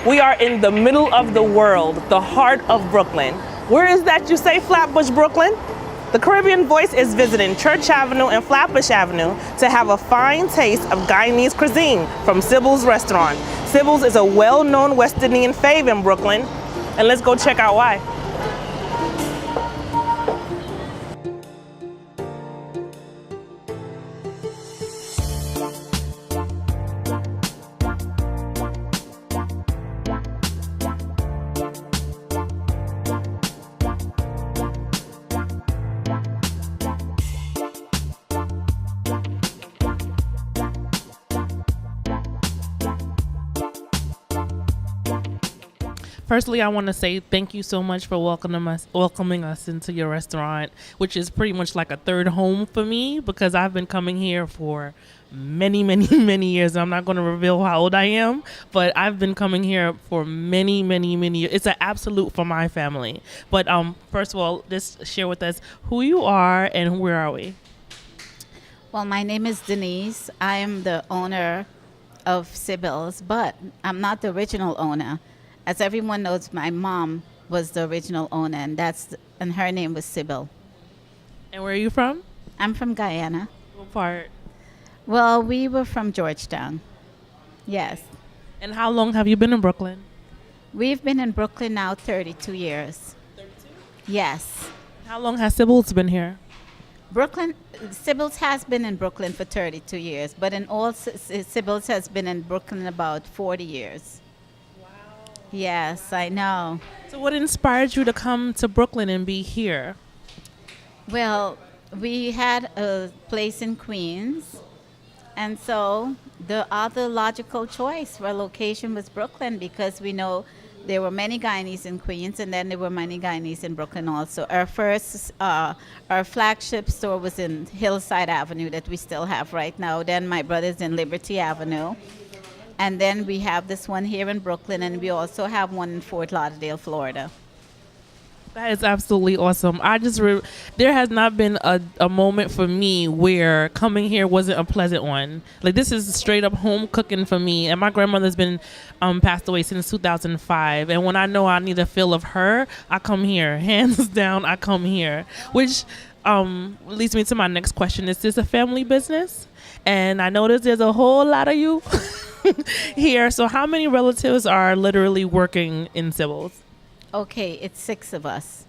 We are in the middle of the world, the heart of Brooklyn. Where is that, you say, Flatbush, Brooklyn? The Caribbean Voice is visiting Church Avenue and Flatbush Avenue to have a fine taste of Guyanese cuisine from Sybil's restaurant. Sybil's is a well-known West Indian fave in Brooklyn, and let's go check out why. Firstly, I want to say thank you so much for welcoming us into your restaurant, which is pretty much like a third home for me because I've been coming here for many, many, many years. I'm not going to reveal how old I am, but I've been coming here for many, many, many years. It's an absolute for my family. But first of all, just share with us who you are and where are we? Well, my name is Denise. I am the owner of SYBILS, but I'm not the original owner. As everyone knows, my mom was the original owner, and her name was Sybil. And where are you from? I'm from Guyana. What part? Well, we were from Georgetown. Yes. And how long have you been in Brooklyn? We've been in Brooklyn now 32 years. 32? Yes. How long has Sybil's been here? SYBILS has been in Brooklyn for 32 years, but in all, SYBILS has been in Brooklyn about 40 years. Yes, I know. So what inspired you to come to Brooklyn and be here? Well, we had a place in Queens, and so the other logical choice for location was Brooklyn because we know there were many Guyanese in Queens, and then there were many Guyanese in Brooklyn also. Our flagship store was in Hillside Avenue that we still have right now. Then my brother's in Liberty Avenue. And then we have this one here in Brooklyn, and we also have one in Fort Lauderdale, Florida. That is absolutely awesome. There has not been a moment for me where coming here wasn't a pleasant one. Like, this is straight up home cooking for me. And my grandmother's been passed away since 2005. And when I know I need a feel of her, I come here. Hands down, I come here. Which leads me to my next question. Is this a family business? And I notice there's a whole lot of you here. So how many relatives are literally working in SYBILS? Okay, it's 6 of us.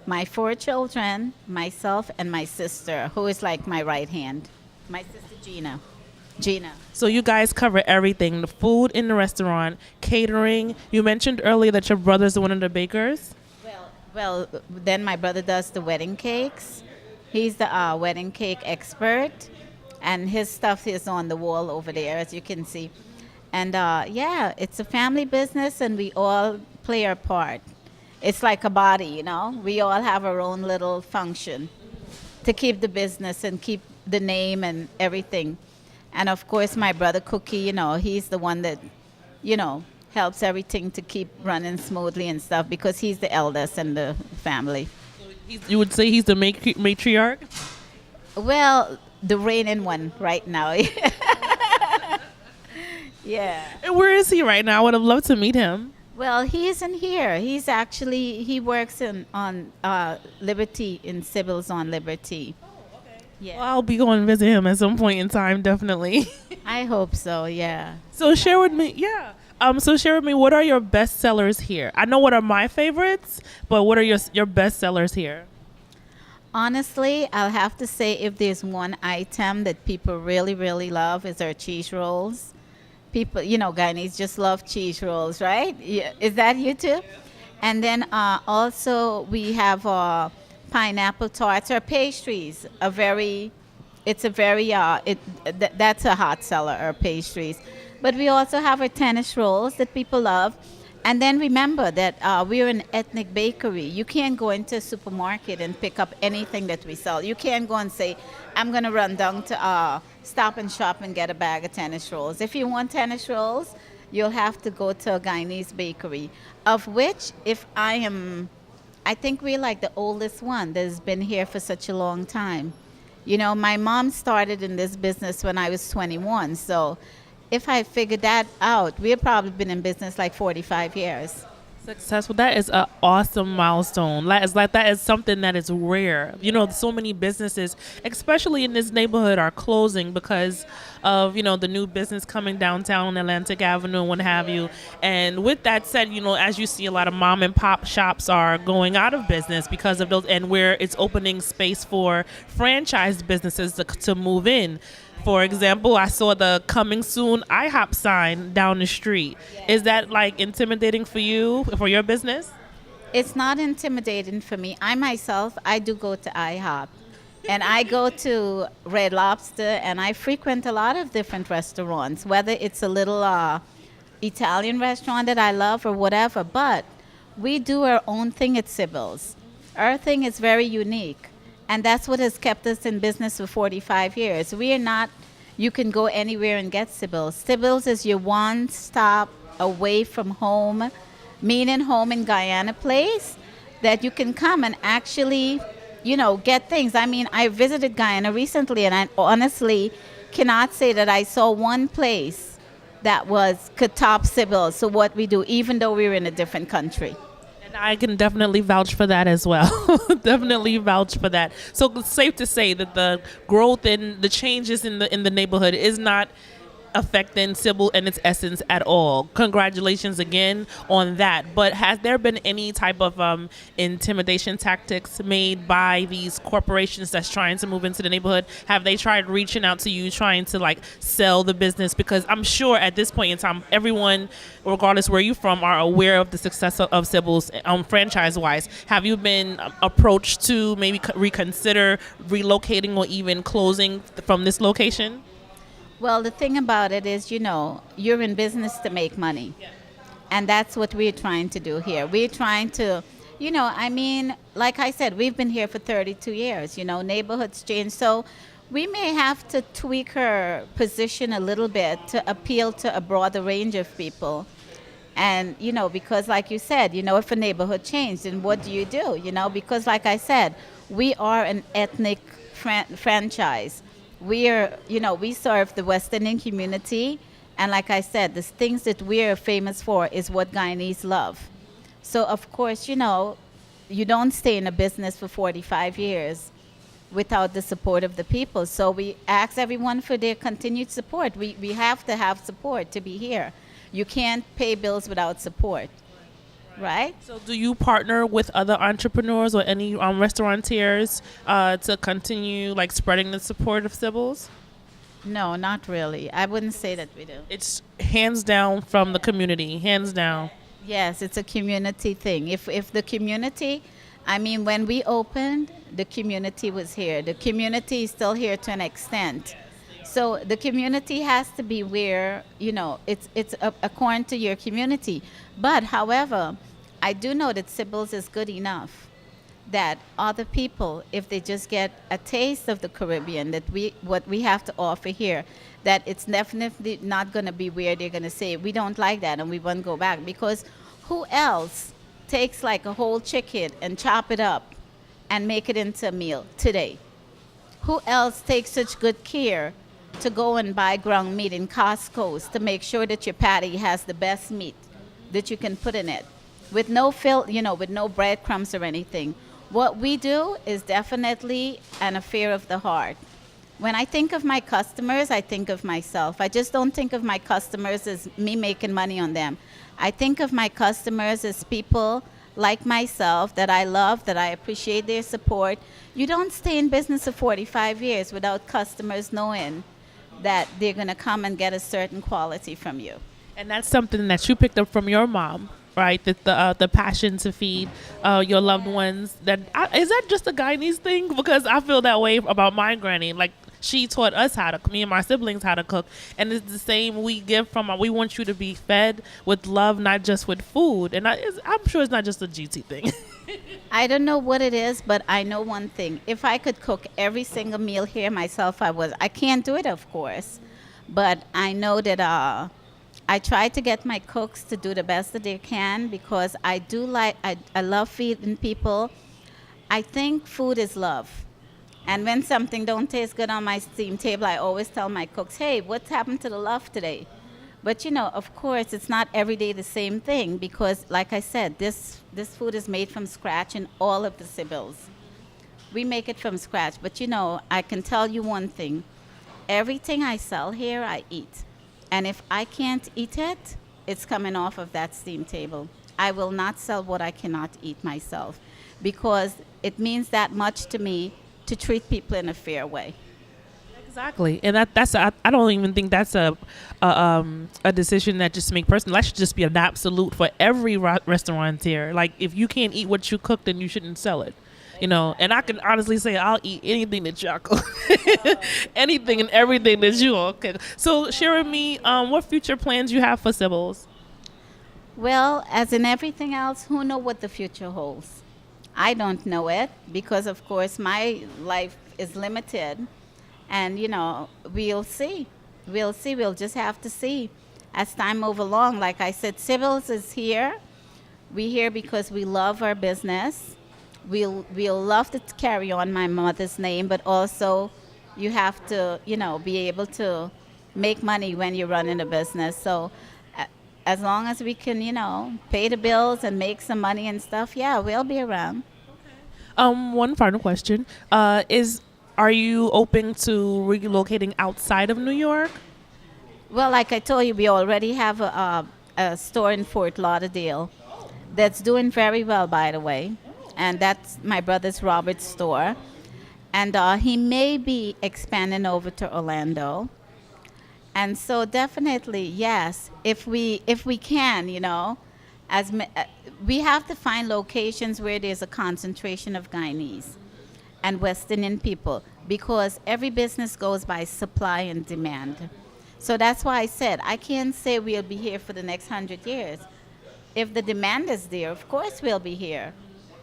My 4 children, myself, and my sister, who is like my right hand. My sister, Gina. So you guys cover everything, the food in the restaurant, catering. You mentioned earlier that your brother's one of the bakers. Well, then my brother does the wedding cakes. He's the wedding cake expert. And his stuff is on the wall over there, as you can see. And yeah, it's a family business, and we all play our part. It's like a body, you know. We all have our own little function to keep the business and keep the name and everything. And of course, my brother Cookie, you know, he's the one that, you know, helps everything to keep running smoothly and stuff because he's the eldest in the family. So you would say he's the matriarch? Well, the reigning one right now. Yeah. And where is he right now? I would have loved to meet him. Well, he isn't here. He works on Liberty, in SYBILS on Liberty. Oh, okay. Yeah. Well, I'll be going to visit him at some point in time, definitely. I hope so, yeah. So share with me, what are your best sellers here? I know what are my favorites, but what are your best sellers here? Honestly, I'll have to say if there's one item that people really, really love is our cheese rolls. People, you know, Guyanese just love cheese rolls, right? Yeah. Is that you too? And then also we have pineapple tarts or pastries. That's a hot seller, our pastries. But we also have our tennis rolls that people love. And then remember that we're an ethnic bakery. You can't go into a supermarket and pick up anything that we sell. You can't go and say, I'm going to run down to Stop and Shop and get a bag of tennis rolls. If you want tennis rolls, you'll have to go to a Guyanese bakery, of which I think we're like the oldest one that has been here for such a long time. You know, my mom started in this business when I was 21, so if I figured that out, we've probably been in business like 45 years. Successful. That is an awesome milestone. That is something that is rare. So many businesses, especially in this neighborhood, are closing because of the new business coming downtown on Atlantic Avenue and what have you. And with that said, as you see, a lot of mom and pop shops are going out of business because of those, and where it's opening space for franchise businesses to move in. For example, I saw the coming soon IHOP sign down the street. Is that like intimidating for you, for your business? It's not intimidating for me. I myself, I do go to IHOP and I go to Red Lobster and I frequent a lot of different restaurants, whether it's a little Italian restaurant that I love or whatever. But we do our own thing at Sybil's. Our thing is very unique. And that's what has kept us in business for 45 years. We are not, you can go anywhere and get Sybil's. Sybil's is your one stop away from home, meaning home in Guyana place, that you can come and actually, get things. I mean, I visited Guyana recently and I honestly cannot say that I saw one place that could top Sybil's. So what we do, even though we were in a different country. And I can definitely vouch for that as well. Definitely vouch for that. So it's safe to say that the growth and the changes in the neighborhood is not affecting Sybil and its essence at all. Congratulations again on that. But has there been any type of intimidation tactics made by these corporations that's trying to move into the neighborhood? Have they tried reaching out to you, trying to like sell the business? Because I'm sure at this point in time, everyone, regardless where you're from, are aware of the success of Sybil's franchise-wise. Have you been approached to maybe reconsider relocating or even closing from this location? Well, the thing about it is, you're in business to make money. And that's what we're trying to do here. We're trying to, like I said, we've been here for 32 years, neighborhoods change. So we may have to tweak our position a little bit to appeal to a broader range of people. And, because like you said, if a neighborhood changed, then what do? Because like I said, we are an ethnic franchise. We serve the West Indian community. And like I said, the things that we're famous for is what Guyanese love. So, of course, you don't stay in a business for 45 years without the support of the people. So we ask everyone for their continued support. We have to have support to be here. You can't pay bills without support. Right. So do you partner with other entrepreneurs or any restaurateurs to continue like spreading the support of Sybil's? No, not really. I wouldn't say that we do. It's hands down from the community, hands down. Yes, it's a community thing. If the community, when we opened, the community was here. The community is still here to an extent. So the community has to be where, it's according to your community. But however, I do know that Sybil's is good enough that other people, if they just get a taste of the Caribbean, that what we have to offer here, that it's definitely not going to be where they're going to say, we don't like that and we won't go back. Because who else takes like a whole chicken and chop it up and make it into a meal today? Who else takes such good care to go and buy ground meat in Costco's to make sure that your patty has the best meat that you can put in it with no with no breadcrumbs or anything? What we do is definitely an affair of the heart. When I think of my customers, I think of myself. I just don't think of my customers as me making money on them. I think of my customers as people like myself that I love, that I appreciate their support. You don't stay in business for 45 years without customers knowing that they're going to come and get a certain quality from you. And that's something that you picked up from your mom, right? That the passion to feed your loved ones. Is that just a Guyanese thing? Because I feel that way about my granny. Like, she taught us me and my siblings how to cook. And it's the same we give from, we want you to be fed with love, not just with food. And I'm sure it's not just a GT thing. I don't know what it is, but I know one thing. If I could cook every single meal here myself, I would. I can't do it, of course. But I know that I try to get my cooks to do the best that they can, because I love feeding people. I think food is love. And when something don't taste good on my steam table, I always tell my cooks, hey, what's happened to the love today? But of course, it's not every day the same thing because, like I said, this food is made from scratch in all of the Sybils. We make it from scratch. But I can tell you one thing: everything I sell here, I eat, and if I can't eat it, it's coming off of that steam table. I will not sell what I cannot eat myself because it means that much to me to treat people in a fair way. Exactly, and I don't even think that's a decision that just make personal. That should just be an absolute for every restaurateur. Like if you can't eat what you cook, then you shouldn't sell it. And I can honestly say I'll eat anything that y'all cook, anything and everything that you all cook. So share with me what future plans you have for Sybil's. Well, as in everything else, who know what the future holds? I don't know it because, of course, my life is limited. And, we'll see. We'll see. We'll just have to see as time move along. Like I said, Sybil's is here. We're here because we love our business. We'll love to carry on my mother's name, but also you have to, be able to make money when you're running a business. So as long as we can, pay the bills and make some money and stuff, yeah, we'll be around. One final question is: are you open to relocating outside of New York? Well, like I told you, we already have a store in Fort Lauderdale that's doing very well, by the way. And that's my brother's Robert's store. And he may be expanding over to Orlando. And so definitely, yes, if we can, we have to find locations where there's a concentration of Guyanese and West Indian people because every business goes by supply and demand. So that's why I said I can't say we'll be here for the next 100 years. If the demand is there, of course we'll be here.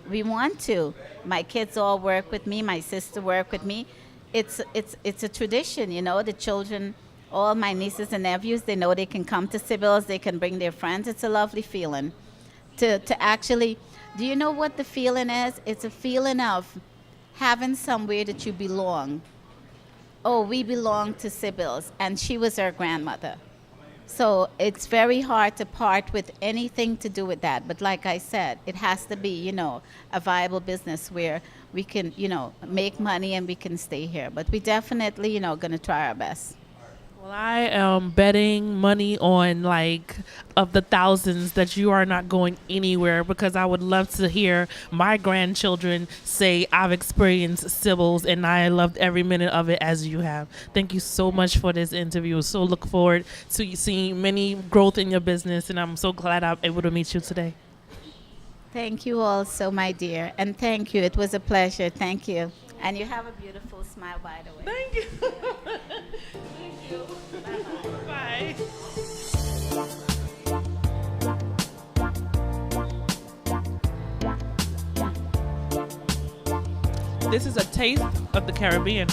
We want to. My kids all work with me. My sister work with me. It's a tradition, The children, all my nieces and nephews, they know they can come to Sybil's. They can bring their friends. It's a lovely feeling to actually. Do you know what the feeling is? It's a feeling of having somewhere that you belong. Oh, we belong to Sybil's, and she was our grandmother. So it's very hard to part with anything to do with that. But like I said, it has to be, a viable business where we can, make money and we can stay here. But we definitely, going to try our best. Well, I am betting money on of the thousands that you are not going anywhere because I would love to hear my grandchildren say I've experienced Sybil's and I loved every minute of it as you have. Thank you so much for this interview. So look forward to seeing many growth in your business and I'm so glad I'm able to meet you today. Thank you also, my dear. And thank you. It was a pleasure. Thank you. And you have a beautiful smile, by the way. Thank you. Thank you. Bye. This is a taste of the Caribbean.